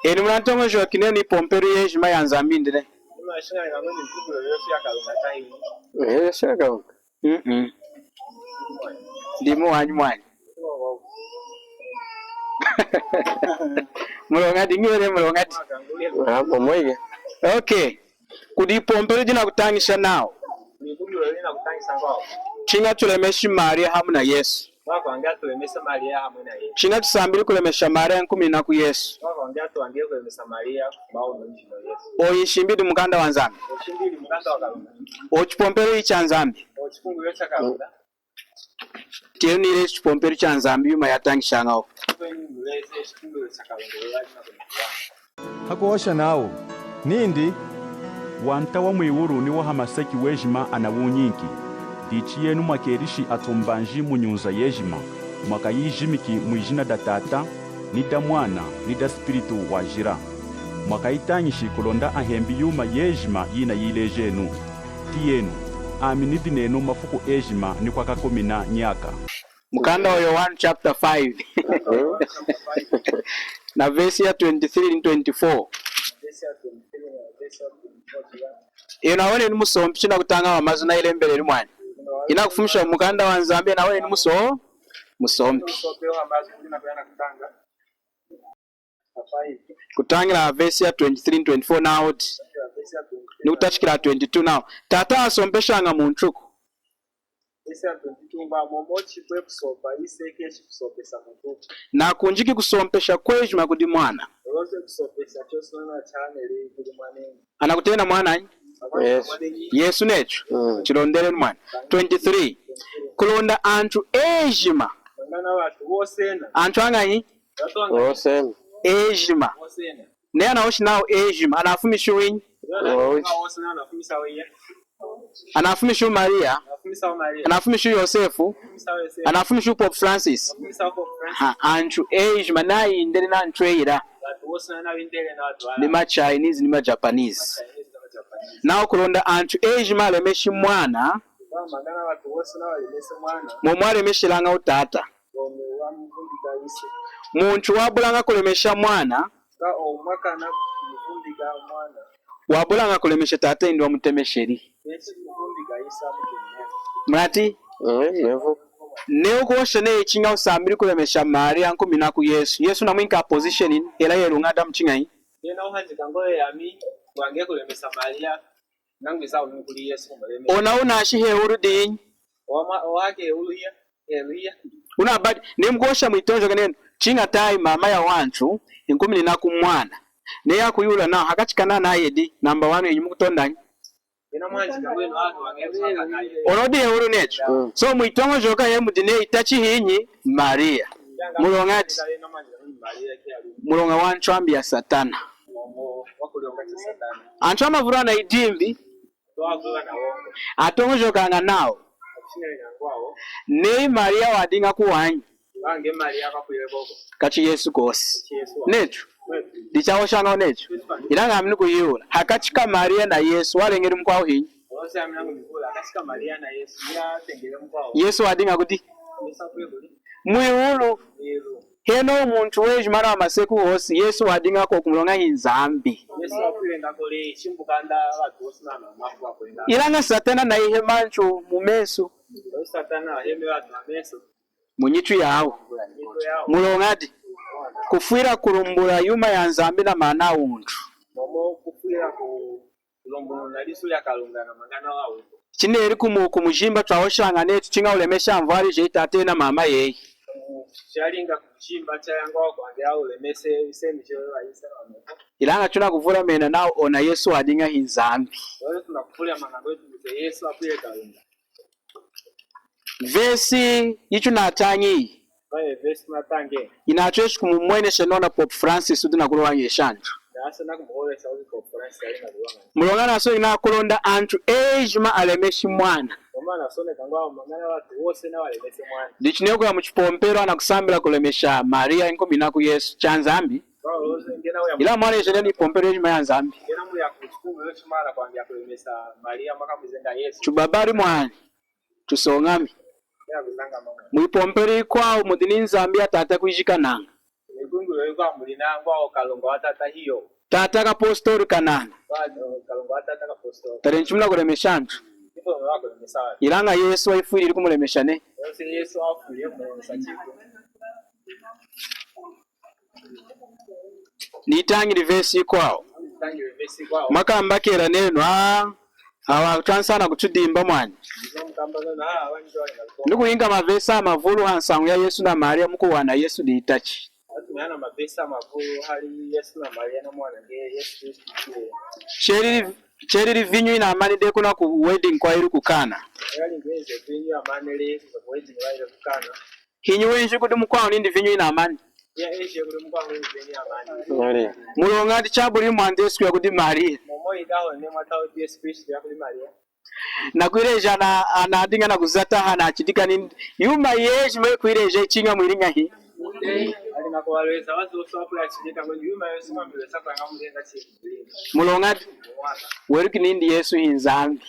eni mwantongo jo kineni pompero yejima ya nzambi ndire shaka ndimo wanyu mwanyu mulongati ngire mulongati hapo moja. Okay, kudi pompero jina kutangisha nao chinga tulemesha Maria hamwe na Yesu chinga tusambiri kulemesha Maria 10 ku Yesu oyishimbidi mukanda wa nzambi ochipompero icha nzambi tienire chipompero cha nzambi yuma yatangisha ngao hakuosha nao nindi wanta wa mwihuru ni wa hamasaki wejima anawunyinki dichi yenu mwakerishi atumbanji munyunza yejima mwaka yijimiki mwijina da tata ni da mwana ni da spiritu wajira mwaka itanyishi kulonda ahembi yuma yejima yina yilejenu tiyenu aminidi nenu mafuku ejima ni kwa kakomina nyaka mukanda wa Yohana chapter 5 na verse ya 23 and 24 inaone ni musombi china kutanga wa mazuna ile mbele ni mwana ina kufumisha mukanda wa nzambi naone ni musombi kutangira verse ya 23 and 24 now ni kutachikira 22 now tata asompesha nga munchuku na kunjiki kusompesha kwejuma kudi mwana anakutena mwana Yesu necho chilondele mwana 23 kulonda antu ejima antu anganyi ejima ne anaoshi nao ejima anafumisha winyi anafumisha Maria anafumisha Yosefu anafumisha Pope Francis antu ejima nayi ndele na ntweira ni ma Chinese ni ma Japanese nao kulonda antu ejima lemeshi mwana momwale meshilanga utata muntu wabulanga kulemesha mwana wabulanga kulemesha tata indi wamutemesheri mwati neo kuosha ne chinga usambiri kulemesha Maria 10 ku Yesu Yesu na mwinka position ela yelungada mchinga yi yena uhanjika ngoye yami wange kulemesha Maria nangwiza umukuri Yesu ona ashihe urudi wake uluya eluya una bad nemgosha mwitonjo kanene chinga tai mama ya wantu 10 ku mwana ne yakuyula na hakachikana naye di number 1 yenyu mukutondanya ina mwanjika ngweno watu wange orodi euru necho so mwitongo joka ye mudine itachi hinyi Maria mulongati mulonga wanchwambi ya satana anchwama vurana idimbi atongo joka nga nao ne Maria wadinga kuwanyi wange Maria bakuyele boko kachi Yesu kosi necho dichawo shanga necho ilanga amini kuyula hakachika Maria na Yesu walengeri mkwao hinyi Yesu wadinga kuti mwihulu heno umuntu weji mara amaseku hosi Yesu wadinga ko kumulonga hinzambi ilanga satana na ihe manchu mumeso munyitu yawo mulongati kufwira kurumbura yuma ya nzambi na mana untu chineri kumujimba twaoshanga netu chinga ulemesha mvari je tate na mama yeyi chalinga kuchimba chayangwa kwange au lemese isemi je waisa ilanga tuna kuvura mena nao ona Yesu adinga hinzambi tunakufula manango yetu Yesu apuye kalunga vesi ichu natanyi vesi natange inachoshi kumumwene shenona Pope Francis udina kulwanye shantu mulongana so ina kulonda antu ejima alemeshi mwana dichineko ya mchipompero anakusambila kulemesha Maria 10 ku Yesu chanzambi ila mwana yeshe ni pompero ejima ya nzambi chubabari mwana tusongami mwipompero kwao mudini nzambi atata kuijika nanga kuyo kwa mulina ngwa kalongo watata hiyo tata kapostoli kanana kalongo watata kapostoli tare nchumla kulemesha ntu ipo wako ni sawa ilanga Yesu waifuri iri kumulemesha ne Yesu afuye mu sachipo nitangire verse kwao makamba kera neno awa twansana kutudimba mwani ndikuinga mavesa amavulu hansangu ya Yesu na Maria mukuwana Yesu diitachi atumana mavesa amavulu hali Yesu na Maria na mwana nge Yesu cheriri vinyu ina amani de kuna ku wedding kwa iru kukana yali ngeze vinyu amani le ku wedding wa iru kukana hinyu wenje kuti mukwao nindi vinyu ina amani ya eje kuti mukwao nindi vinyu amani mulonga ati chabuli mwande Yesu ya kuti Maria momo ikaho ne mata wa Yesu Kristo ya kuti Maria nakwireja anadinga na kuzata hana achitika ni yuma yeji mwe kwireja chinga mwiringa hi ali nakwaleza wazo sopla achitika ngo yuma Yesu mamweza panga mulenga chi mulonga weruki nindi Yesu hinzambi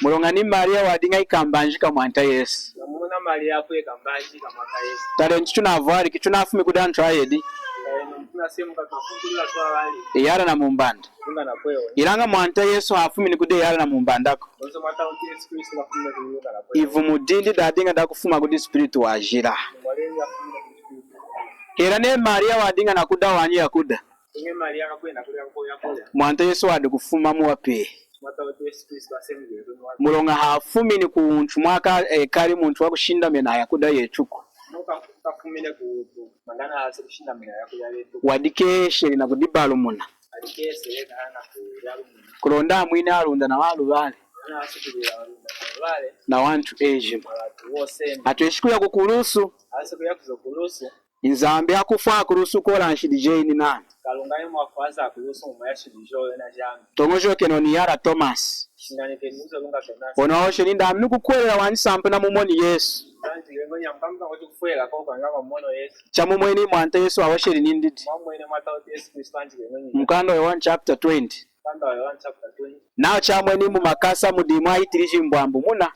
mulonga ni Maria wadinga ikambanjika mwanta Yesu muna Maria apo ikambanjika mwanta Yesu tare nchichuna avari kichuna afumi kudantra ayedi yara na mumbanda ilanga mwanta Yesu afumi nikude yara na mumbandako ivu mudindi dadinga dakufuma kudi spiritu wajira era ne Maria wadinga nakuda wanyi yakuda mwanta Yesu wadi kufuma muwape mulonga hafumi ni kunchu mwaka kari muntu wakushinda mena yakuda yechuko wadikeshe na kudibalo muna kulonda mwine alunda na walu vale na wantu eji atueshikuya kukulusu inzambi akufa kurusu kola nshidi jeini nani kalungaye mwafaza akurusu umayashi dijoyo na jangu tongojo kenoni yara Thomas shingani kenuzo lunga Thomas onaoshe ninda amni kukwela wansampe na mumoni Yesu ngonya mpamba ngo kufuela ko kwanga mmono Yesu chamumweni mwanta Yesu awasheri ninditi mwamwene mwata Yesu Kristo anjike ngonya mkando wa 1 chapter 20 kando wa 1 chapter 20 nao chamweni mu makasa mudimwa itiriji mbwambu muna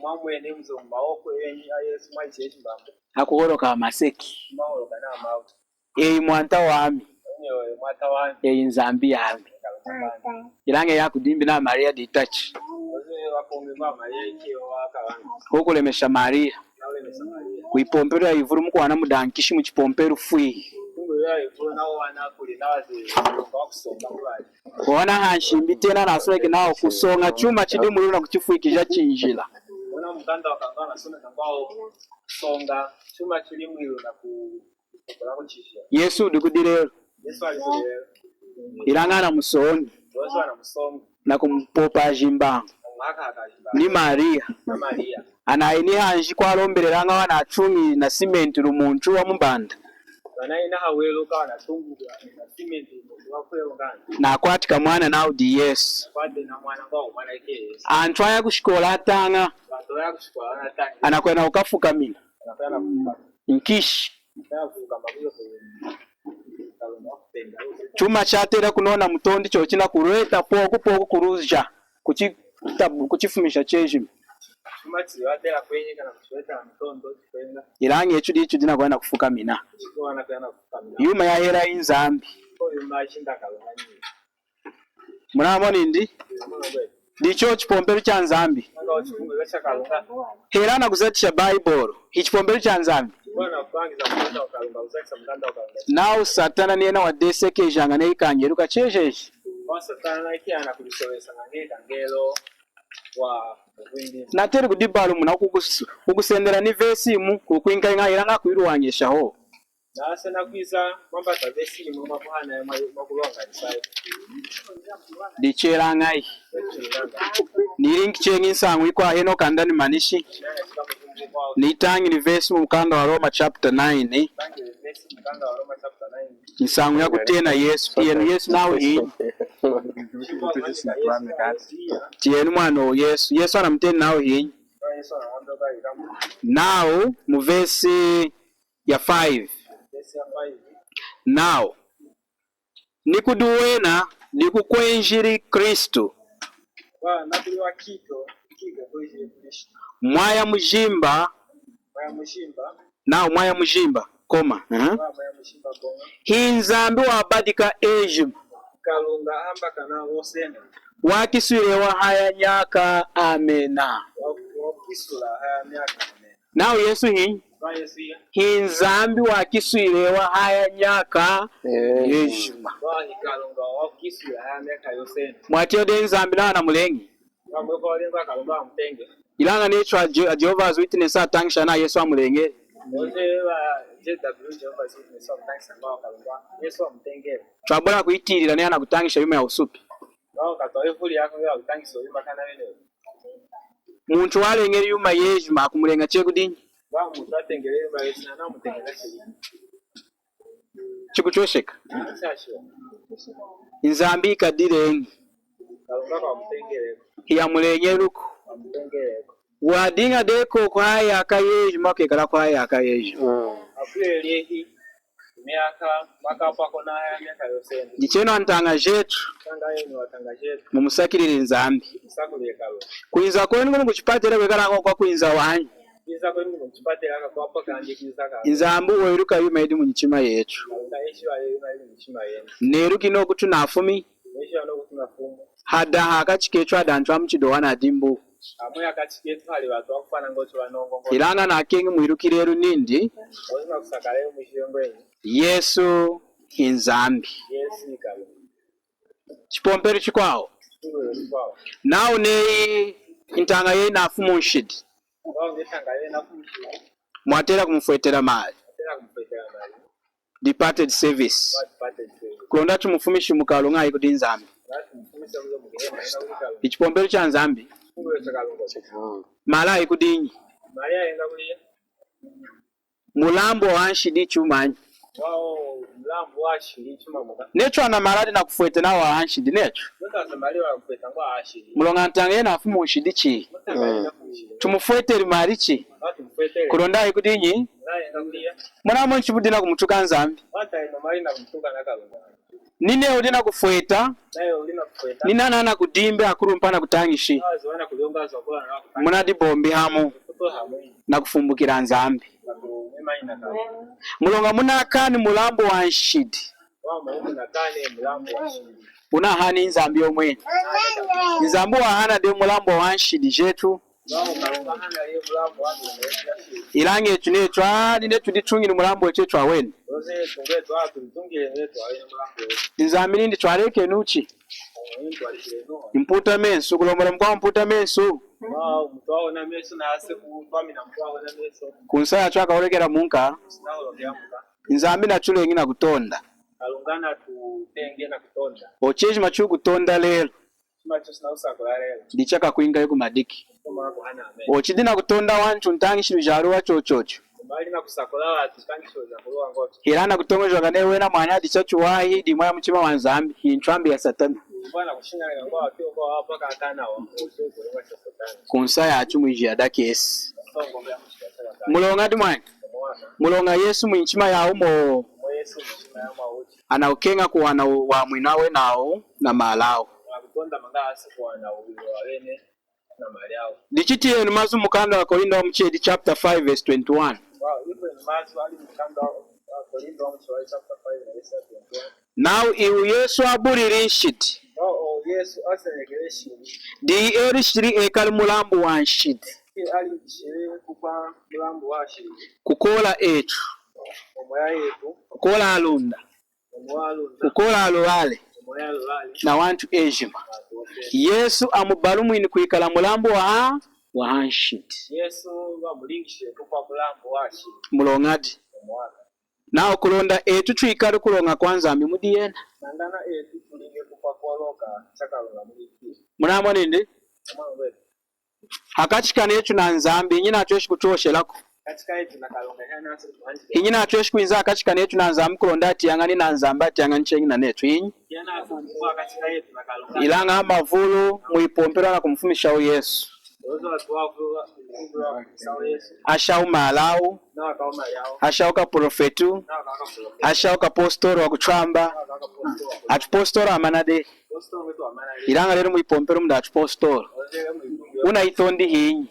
mwamwene mzomba okwe Yesu mwaje mbambu akuhoroka maseki mahoroka na mawu mwanta wami mwata wami nzambi yami ilange yakudimbi na Maria ditachi kukulemesha Maria kuipompero ivuru mukwana mudankishi muchipomperu fui kuona hanshimbi tena nasoleke nao kusonga chuma chidi mululu na kuchifuikisha chinjila mukanda wakangana sona kambao songa chuma chili mwilu na kukola kuchishia Yesu dikudilero Yesu alikudelero ilangana musoni Yesu ana musonga na kumpopa jimbanga ni Maria anaini hanji kwa lombereranga wana achumi na simenti rumuntu wa mbanda anaina hawelo kana tungu na simenti wa kwelo ngana na kwatika mwana na udi Yesu kwade na mwana ngao mwana yake Yesu antwaya kushikola atanga atoya kushikola atanga anakwenda ukafuka mina anapenda kufuka nkishi kufuka mabuyo chuma chatera kunona mutondi chochina kureta poku kuruzja kuchifumisha cheji chuma chiwatera kwenye kana kushweta mutondo kwenda ilange echu dichu dina kwenda kufuka mina wana kwenda kufuka mina yuma ya hera inzambi yuma chinda kalangani munamoni ndi dicho chipomberu cha nzambi hera na kuzatisha Bible hichipomberu cha nzambi nao satana niena wadeseke janga neikangeruka chejeje satana ikiana kulisowesa ngenda ngelo wa nateri kudibalo muna kukusendera ni vesi mu kukwinga ngaira ngakwirwanyesha ho nase nakwiza mamba ta vesi mu makuhana makulonga isai dichera ngai niringi chengi sangu ikwa heno kandani manishi nitangi ni vesi mu mkanda wa Roma chapter 9 nisangu ya kutena Yesu Yesu nawe hii tieni mwana wa Yesu anamteni nao hii nao mu vesi ya 5 nao nikuduwena nikukwenjiri Kristo mwaya mujimba nawo mwaya mujimba koma mwaya mushimba bonga hinzambi wabadika ejima kalunga amba kana wosena wakisuilewa haya nyaka amena wakisula haya nyaka amena nawo Yesu hinzambi wakisuilewa haya nyaka ejima kalunga wakisula haya nyaka yosena mwatio de nzambi na mulengi ilanga nichwa Jehovah's Witness atangisha na Yesu amulenge twabona kuitirira naye anakutangisha yuma ya usupi muntu walengera yuma yejuma akumulenga chekudinyi chikuchosheka inzambi ikadirengi ya mulenyeruko wadinga deko kwa haya akayeju makekala kwa haya akayeju afuleli miaka makapa na haya miaka yosenda dicheno antanga jetu mumusakirira nzambi kuinza kwenu ngo kuchipatira kwekala kwa kuinza wanyu inza kwenu ngo kuchipatira kwa paka kanje kizaka inzambu weruka yumaidi munyichima yetu neruki no kutunafumi hada hakachikechwa dantwa mchidowana dimbu amwe akachiketu hali watu wakufana ngocho wanongo ilanga na kengi muirukireru nindi ozina kusakale mushiyongo yenye Yesu inzambi Yesu ikalu chipomperi chikwawo nawo nei intanga ye nafumu nshidi mwatera kumufwetera mali departed service kulonda tumufumishi mukalo ngai kuti nzambi ichipomperi cha nzambi mala ikudinyi mulambo wanshidi chumanyi mulambo washidi chumamuka necho na maladi na kufwete na wanshidi necho mulonga ntange na afumu nshidi chi tumufwete mali chi kulonda ikudinyi mwana nchibudina kumutuka nzambi nine udina kufweta nina nana kudimbe akurumpana kutangishi munadi bombi hamu na kufumbukira nzambi mulonga munakani mulambo wa nshidi unahani nzambi omwene nzambi wahana de mulambo wa nshidi jetu ilange tunetu netu ditungini mulambo chetu awene nzambi nindi twareke nuchi imputa mensu kulombora mkwa mputa mensu kunsaya chwaka olekera munka nzambi na chulengi na kutonda alungana tutenge na kutonda ocheji machu kutonda lelo ndichaka kuinga yuku madiki ochidina kutonda wanchu ntangishiru jaru wachochocho hirana kutongozwa kane wena mwanya dichachu wahi dimwaya mchima wa nzambi hinchwambi ya satani kunsa yachu mwijia yadaki esi mulonga dimwanya mulonga Yesu mwinchima ya umo anaukenga kuwana wa mwinawe nao na malao dichiti yenu mazu mukanda wa Korinto wa mchedi chapter 5 verse 21 now iwu Yesu aburiri nshiti di eri shiri ekali mulambu wa nshiti kukola etu kukola alunda kukola alwale na wantu ejima Yesu amubalu mwini kuikala mulambo wa hanshiti Yesu bamulingishe kwa mulambo wa shi mulongadi na okulonda etu tuikali kulonga kwanza mimudiyena nandana etu tulinge kwa kwaloka chakalonga muliki munamo nindi hakachikana etu na nzambi nyina atweshi kutoshelako katika etu na kalonga yana inyina atweshi kuinza akachikana etu na nzambi kulonda ati yangani na nzamba ati yangani chengi na netu inyi yana afungua katika etu na kalonga ilanga amavulu muipompera na kumfumisha u Yesu ashau malau ashau ka profetu ashau ka postoro wa kuchamba atupostoro amanade ilanga lero muipompera munda atupostoro una itondi hinyi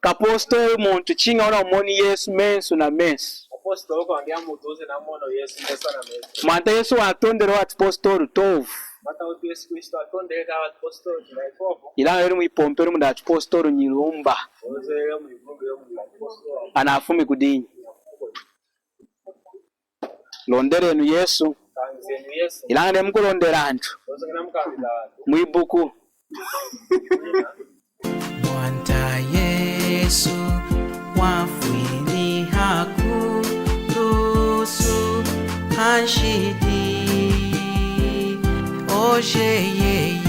kapostoli muntu chinga ona umoni Yesu mensu na mensu apostolo ko andia mutuze na mono Yesu mesa na mesa manta Yesu atondero wati postoli tovu mata uti Yesu Kristo atondera apostolo na ikopo ila eri muipompero mu dati postoli nyilumba oze yo muibungu yo mu apostolo anafumi kudinyi londerenu Yesu kanzenu Yesu ila ne mkulondera antu oze ngana mukambira muibuku Mwanta Yesu wafwili hakurusu hanshidi oje yeyi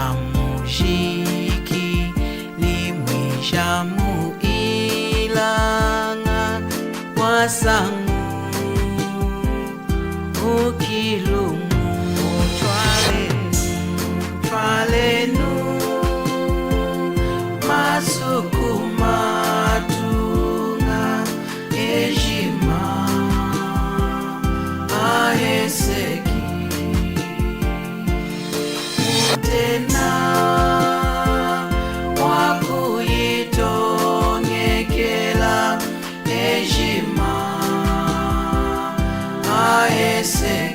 amujiki limwishamu ilanga wasangu ukilumu Twalenu masukuma tunga ejima aheseki mutena wakuyitongekela ejima aheseki